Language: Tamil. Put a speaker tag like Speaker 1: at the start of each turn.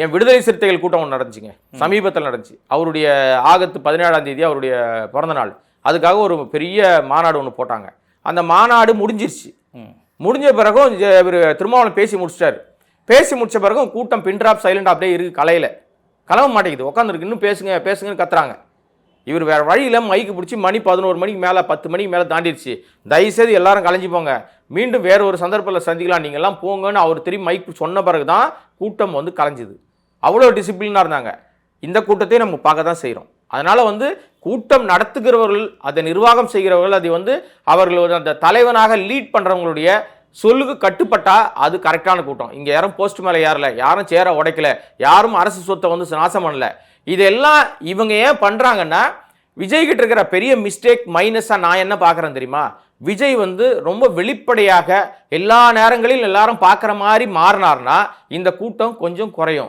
Speaker 1: என் விடுதலை சிறுத்தைகள் கூட்டம் ஒன்று நடந்துச்சுங்க, சமீபத்தில் நடந்துச்சு. அவருடைய ஆகஸ்ட் 17ஆம் தேதி அவருடைய பிறந்த நாள். அதுக்காக ஒரு பெரிய மாநாடு ஒன்று போட்டாங்க. அந்த மாநாடு முடிஞ்சிருச்சு. முடிஞ்ச பிறகும் இவர் திருமாவளவன் பேசி முடிச்சிட்டாரு. பேசி முடிச்ச பிறகும் கூட்டம் பின்ட்ராப் சைலண்ட் அப்படியே இருக்கு, கலையில் கலவ மாட்டேங்குது, உட்காந்துருக்கு. இன்னும் பேசுங்க பேசுங்கன்னு கத்துறாங்க. இவர் வேறு வழியில் மைக்கு பிடிச்சி மணி 11 மணிக்கு மேலே 10 மணிக்கு மேலே தாண்டிடுச்சு. தயவுசெய்து எல்லாரும் கலைஞ்சி போங்க, மீண்டும் வேறு ஒரு சந்தர்ப்பத்தில் சந்திக்கலாம், நீங்கள்லாம் போங்கன்னு அவர் திரும்பி மைக்கு சொன்ன பிறகு தான் கூட்டம் வந்து கலைஞ்சிது. அவ்வளோ டிசிப்ளினாக இருந்தாங்க. இந்த கூட்டத்தையும் நம்ம பார்க்க தான் செய்கிறோம். அதனால் கூட்டம் நடத்துகிறவர்கள், அதை நிர்வாகம் செய்கிறவர்கள், அதை அவர்கள் அந்த தலைவனாக லீட் பண்ணுறவங்களுடைய சொல்லுக்கு கட்டுப்பட்டா அது கரெக்டான கூட்டம். இங்கே யாரும் போஸ்ட் மேலே ஏறல, யாரும் சேரை உடைக்கல, யாரும் அரசு சொத்தை நாசம் பண்ணல. இதெல்லாம் இவங்க ஏன் பண்ணுறாங்கன்னா, விஜய் கிட்ட இருக்கிற பெரிய மிஸ்டேக் மைனஸாக நான் என்ன பார்க்குறேன் தெரியுமா? விஜய் ரொம்ப வெளிப்படையாக எல்லா நேரங்களிலும் எல்லாரும் பார்க்குற மாதிரி மாறினார்னா இந்த கூட்டம் கொஞ்சம் குறையும்.